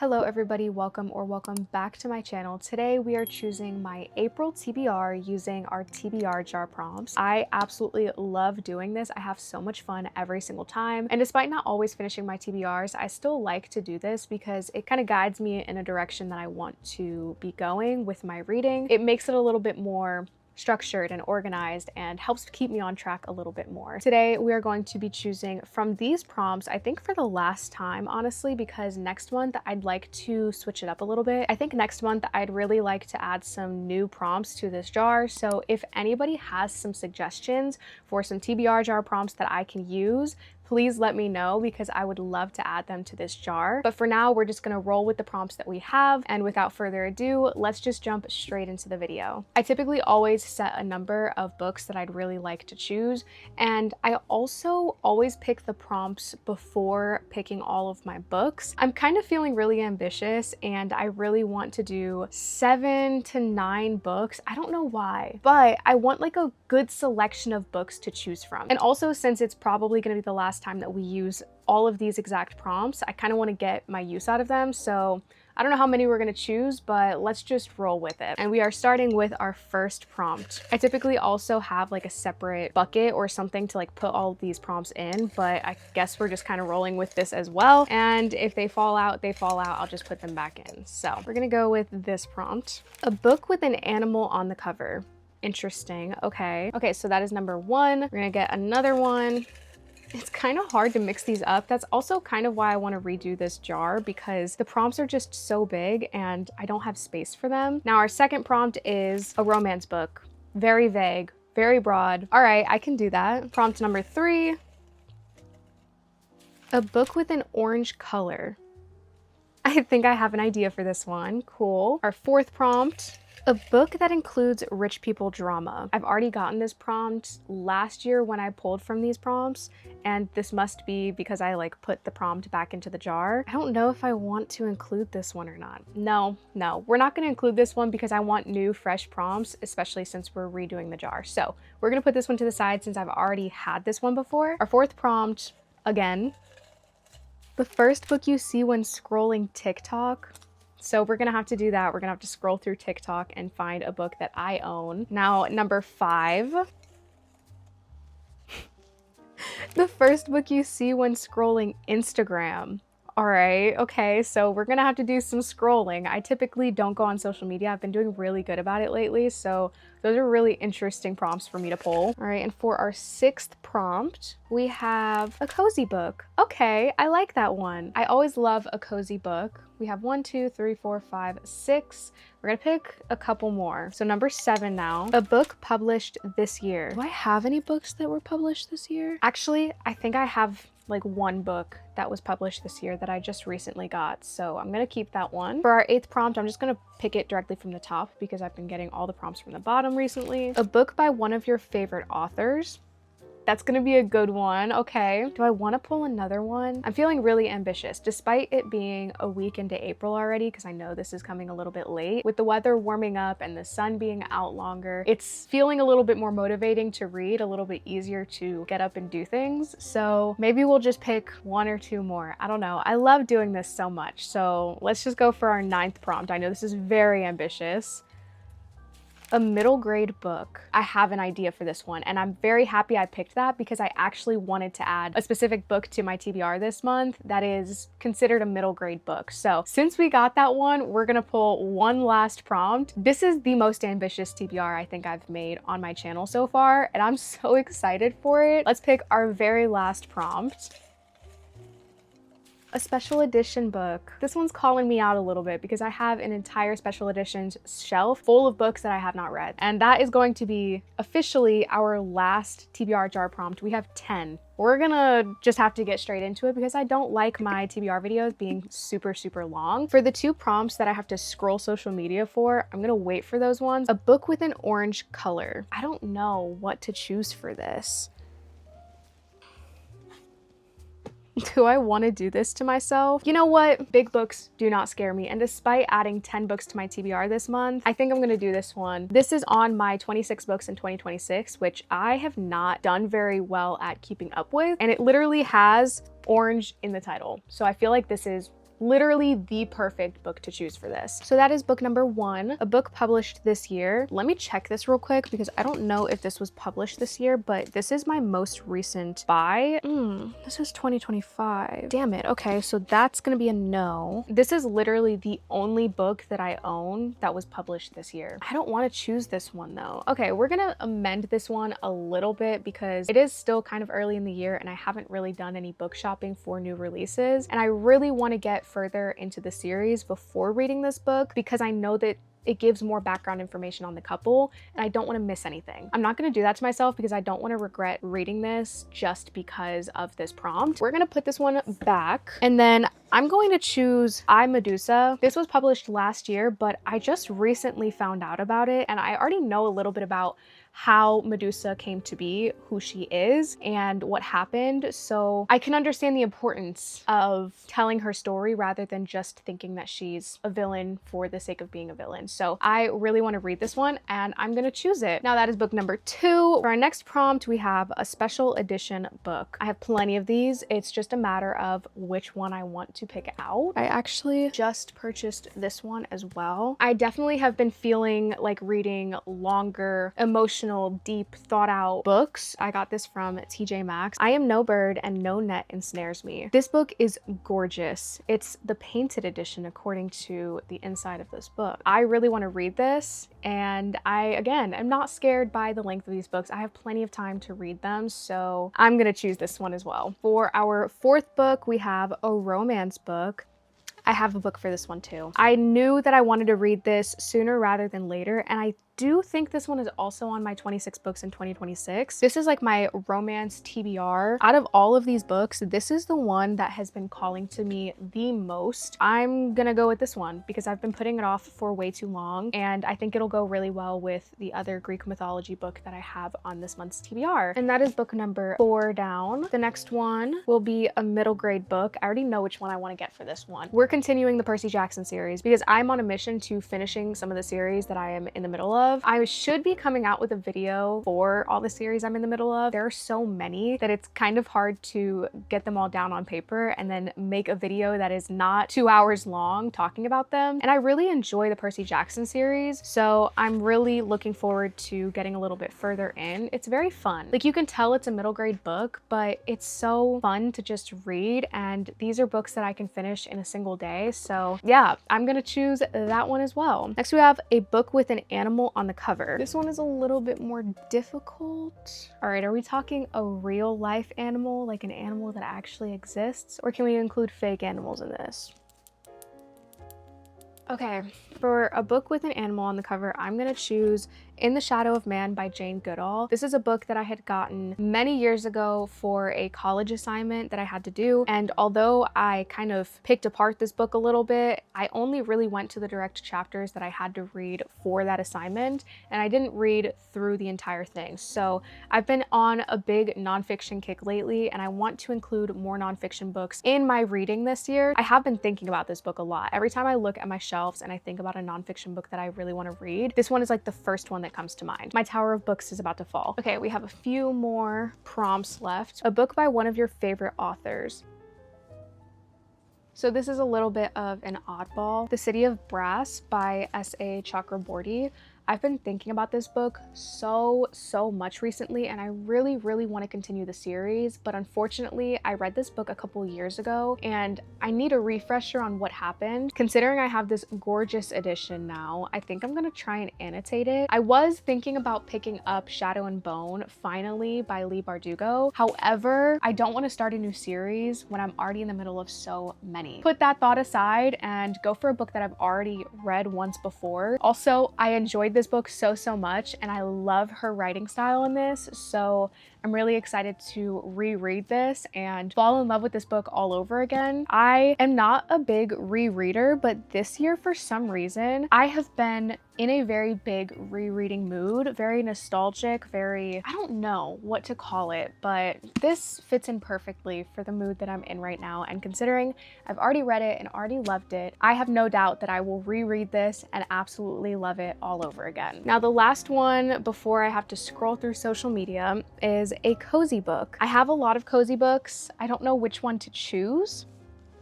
Hello everybody, welcome back to my channel. Today we are choosing my April TBR using our TBR jar prompts. I absolutely love doing this. I have so much fun every single time. And despite not always finishing my TBRs, I still like to do this because it kind of guides me in a direction that I want to be going with my reading. It makes it a little bit more structured and organized and helps keep me on track a little bit more. Today we are going to be choosing from these prompts, I think for the last time, honestly, because next month I'd like to switch it up a little bit. I think next month I'd really like to add some new prompts to this jar. So if anybody has some suggestions for some TBR jar prompts that I can use, please let me know because I would love to add them to this jar. But for now, we're just gonna roll with the prompts that we have. And without further ado, let's just jump straight into the video. I typically always set a number of books that I'd really like to choose. And I also always pick the prompts before picking all of my books. I'm kind of feeling really ambitious and I really want to do 7 to 9 books. I don't know why, but I want like a good selection of books to choose from. And also, since it's probably gonna be the last time that we use all of these exact prompts, I kind of want to get my use out of them. So I don't know how many we're going to choose, but let's just roll with it. And we are starting with our first prompt. I typically also have like a separate bucket or something to like put all of these prompts in, but I guess we're just kind of rolling with this as well. And if they fall out, they fall out. I'll just put them back in. So we're going to go with this prompt. A book with an animal on the cover. Interesting. Okay, so that is number 1. We're going to get another one. It's kind of hard to mix these up. That's also kind of why I want to redo this jar because the prompts are just so big and I don't have space for them. Now our second prompt is a romance book. Very vague, very broad. All right, I can do that. Prompt number 3, a book with an orange color. I think I have an idea for this one. Cool. Our fourth prompt, a book that includes rich people drama. I've already gotten this prompt last year when I pulled from these prompts, and this must be because I like put the prompt back into the jar. I don't know if I want to include this one or not. No, we're not going to include this one because I want new, fresh prompts, especially since we're redoing the jar. So we're going to put this one to the side since I've already had this one before. Our fourth prompt, again, the first book you see when scrolling TikTok. So we're gonna have to do that. We're gonna have to scroll through TikTok and find a book that I own. Now, number 5. The first book you see when scrolling Instagram. All right, okay, so we're gonna have to do some scrolling. I typically don't go on social media. I've been doing really good about it lately, so those are really interesting prompts for me to pull. All right, and for our 6th prompt, we have a cozy book. Okay, I like that one. I always love a cozy book. We have 1, 2, 3, 4, 5, 6. We're gonna pick a couple more. So number 7 now, a book published this year. Do I have any books that were published this year? Actually, I think I have like 1 book that was published this year that I just recently got. So I'm gonna keep that one. For our 8th prompt, I'm just gonna pick it directly from the top because I've been getting all the prompts from the bottom recently. A book by one of your favorite authors. That's gonna be a good one. Okay. Do I want to pull another one? I'm feeling really ambitious despite it being a week into April already because I know this is coming a little bit late. With the weather warming up and the sun being out longer, it's feeling a little bit more motivating to read, a little bit easier to get up and do things. So maybe we'll just pick 1 or 2 more. I don't know. I love doing this so much. So let's just go for our 9th prompt. I know this is very ambitious. A middle grade book. I have an idea for this one and I'm very happy I picked that because I actually wanted to add a specific book to my TBR this month that is considered a middle grade book. So since we got that one, we're gonna pull one last prompt. This is the most ambitious TBR I think I've made on my channel so far and I'm so excited for it. Let's pick our very last prompt. A special edition book. This one's calling me out a little bit because I have an entire special editions shelf full of books that I have not read. And that is going to be officially our last TBR jar prompt. We have 10. We're gonna just have to get straight into it because I don't like my TBR videos being super long. For the 2 prompts that I have to scroll social media for, I'm gonna wait for those ones. A book with an orange color. I don't know what to choose for this. Do I want to do this to myself? You know what? Big books do not scare me. And despite adding 10 books to my TBR this month, I think I'm going to do this one. This is on my 26 books in 2026, which I have not done very well at keeping up with. And it literally has orange in the title. So I feel like this is literally the perfect book to choose for this. So that is book number 1, a book published this year. Let me check this real quick because I don't know if this was published this year, but this is my most recent buy. This is 2025. Damn it. Okay, so that's gonna be a no. This is literally the only book that I own that was published this year. I don't want to choose this one though. Okay, we're gonna amend this one a little bit because it is still kind of early in the year and I haven't really done any book shopping for new releases. And I really want to get further into the series before reading this book because I know that it gives more background information on the couple and I don't want to miss anything. I'm not going to do that to myself because I don't want to regret reading this just because of this prompt. We're going to put this one back and then I'm going to choose I, Medusa. This was published last year, but I just recently found out about it and I already know a little bit about how Medusa came to be, who she is, and what happened. So I can understand the importance of telling her story rather than just thinking that she's a villain for the sake of being a villain. So I really want to read this one and I'm gonna choose it. Now that is book number 2. For our next prompt, we have a special edition book. I have plenty of these. It's just a matter of which one I want to pick out. I actually just purchased this one as well. I definitely have been feeling like reading longer, emotional, deep, thought out books. I got this from TJ Maxx. I am no bird and no net ensnares me. This book is gorgeous. It's the painted edition according to the inside of this book. I really want to read this and I, again, am not scared by the length of these books. I have plenty of time to read them, so I'm gonna choose this one as well. For our 4th book, we have a romance book. I have a book for this one too. I knew that I wanted to read this sooner rather than later, and I do think this one is also on my 26 books in 2026. This is like my romance TBR. Out of all of these books, this is the one that has been calling to me the most. I'm gonna go with this one because I've been putting it off for way too long and I think it'll go really well with the other Greek mythology book that I have on this month's TBR. And that is book number 4 down. The next one will be a middle grade book. I already know which one I want to get for this one. We're continuing the Percy Jackson series because I'm on a mission to finishing some of the series that I am in the middle of. I should be coming out with a video for all the series I'm in the middle of. There are so many that it's kind of hard to get them all down on paper and then make a video that is not 2 hours long talking about them. And I really enjoy the Percy Jackson series, so I'm really looking forward to getting a little bit further in. It's very fun. Like, you can tell it's a middle grade book, but it's so fun to just read, and these are books that I can finish in a single day. So yeah, I'm gonna choose that one as well. Next, we have a book with an animal on the cover. This one is a little bit more difficult. All right, are we talking a real life animal, like an animal that actually exists, or can we include fake animals in this? Okay, for a book with an animal on the cover, I'm gonna choose In the Shadow of Man by Jane Goodall. This is a book that I had gotten many years ago for a college assignment that I had to do. And although I kind of picked apart this book a little bit, I only really went to the direct chapters that I had to read for that assignment. And I didn't read through the entire thing. So I've been on a big nonfiction kick lately, and I want to include more nonfiction books in my reading this year. I have been thinking about this book a lot. Every time I look at my shelves and I think about a nonfiction book that I really want to read, this one is like the first one that comes to mind. My tower of books is about to fall. Okay, we have a few more prompts left. A book by one of your favorite authors. So this is a little bit of an oddball. The City of Brass by S.A. Chakraborty. I've been thinking about this book so much recently, and I really want to continue the series, but unfortunately I read this book a couple years ago and I need a refresher on what happened. Considering I have this gorgeous edition now, I think I'm gonna try and annotate it. I was thinking about picking up Shadow and Bone Finally by Leigh Bardugo. However, I don't want to start a new series when I'm already in the middle of so many. Put that thought aside and go for a book that I've already read once before. Also, I enjoyed this book so much, and I love her writing style in this, so I'm really excited to reread this and fall in love with this book all over again. I am not a big rereader, but this year for some reason I have been in a very big rereading mood, very nostalgic, very, I don't know what to call it, but this fits in perfectly for the mood that I'm in right now. And considering I've already read it and already loved it, I have no doubt that I will reread this and absolutely love it all over again. Now, the last one before I have to scroll through social media is a cozy book. I have a lot of cozy books. I don't know which one to choose.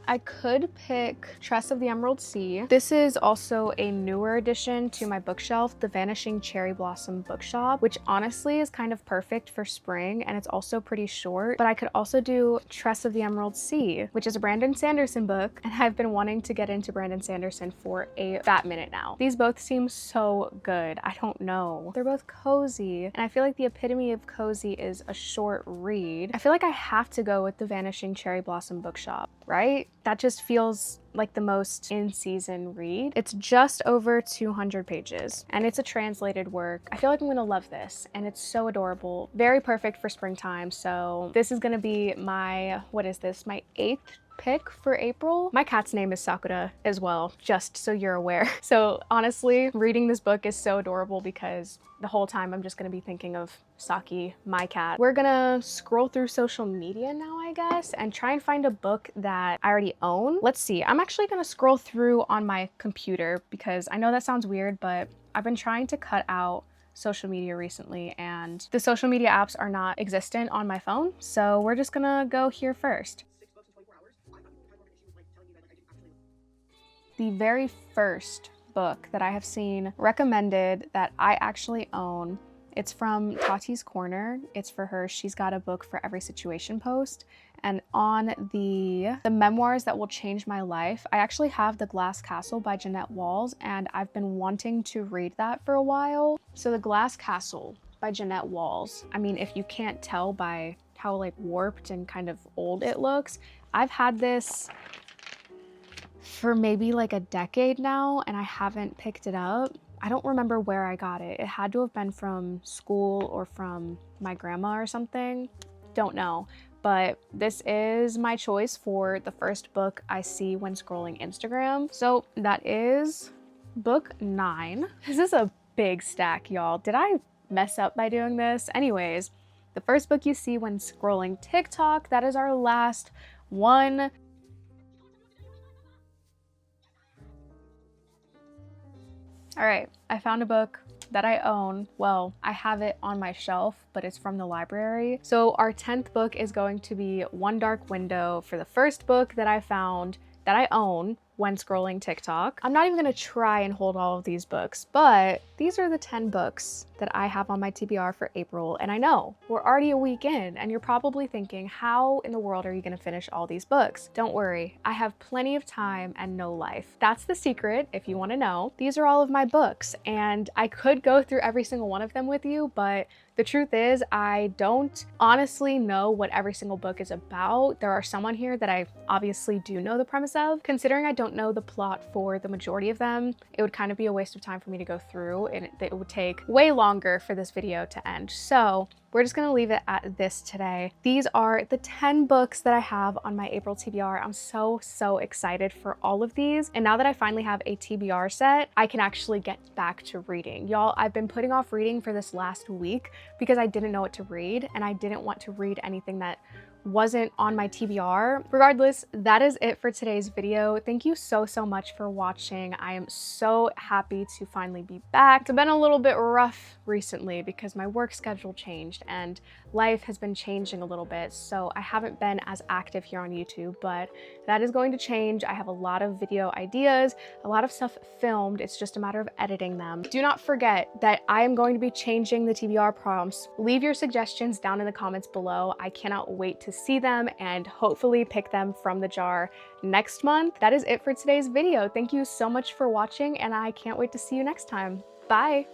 I could pick Tress of the Emerald Sea. This is also a newer addition to my bookshelf, the Vanishing Cherry Blossom Bookshop, which honestly is kind of perfect for spring, and it's also pretty short. But I could also do Tress of the Emerald Sea, which is a Brandon Sanderson book, and I've been wanting to get into Brandon Sanderson for a fat minute now. These both seem so good. I don't know. They're both cozy, and I feel like the epitome of cozy is a short read. I feel like I have to go with the Vanishing Cherry Blossom Bookshop, right? That just feels like the most in-season read. It's just over 200 pages, and it's a translated work. I feel like I'm gonna love this, and it's so adorable. Very perfect for springtime, so this is gonna be my, what is this, my 8th pick for April. My cat's name is Sakura as well, just so you're aware. So honestly, reading this book is so adorable because the whole time I'm just gonna be thinking of Saki, my cat. We're gonna scroll through social media now, I guess, and try and find a book that I already own. Let's see, I'm actually gonna scroll through on my computer because I know that sounds weird, but I've been trying to cut out social media recently and the social media apps are not existent on my phone. So we're just gonna go here first. The very first book that I have seen recommended that I actually own, it's from Tati's Corner. It's for her. She's got a book for every situation post. And on the memoirs that will change my life, I actually have The Glass Castle by Jeanette Walls, and I've been wanting to read that for a while. So The Glass Castle by Jeanette Walls. I mean, if you can't tell by how like warped and kind of old it looks, I've had this for maybe like a decade now and I haven't picked it up. I don't remember where I got it. It had to have been from school or from my grandma or something. Don't know. But this is my choice for the first book I see when scrolling Instagram. So that is book 9. This is a big stack, y'all. Did I mess up by doing this? Anyways, the first book you see when scrolling TikTok, that is our last one. All right, I found a book that I own. Well, I have it on my shelf, but it's from the library. So our 10th book is going to be One Dark Window for the first book that I found that I own when scrolling TikTok. I'm not even gonna try and hold all of these books, but these are the 10 books that I have on my TBR for April. And I know we're already a week in and you're probably thinking, how in the world are you gonna finish all these books? Don't worry, I have plenty of time and no life. That's the secret if you wanna know. These are all of my books and I could go through every single one of them with you, but the truth is I don't honestly know what every single book is about. There are some on here that I obviously do know the premise of. Considering I don't know the plot for the majority of them, it would kind of be a waste of time for me to go through and it would take way longer for this video to end. So we're just gonna leave it at this today. These are the 10 books that I have on my April TBR. I'm so excited for all of these. And now that I finally have a TBR set, I can actually get back to reading. Y'all, I've been putting off reading for this last week because I didn't know what to read and I didn't want to read anything that wasn't on my TBR. Regardless, that is it for today's video. Thank you so much for watching. I am so happy to finally be back. It's been a little bit rough recently because my work schedule changed and life has been changing a little bit, so I haven't been as active here on YouTube, but that is going to change. I have a lot of video ideas, a lot of stuff filmed. It's just a matter of editing them. Do not forget that I am going to be changing the TBR prompts. Leave your suggestions down in the comments below. I cannot wait to see them and hopefully pick them from the jar next month. That is it for today's video. Thank you so much for watching and I can't wait to see you next time. Bye.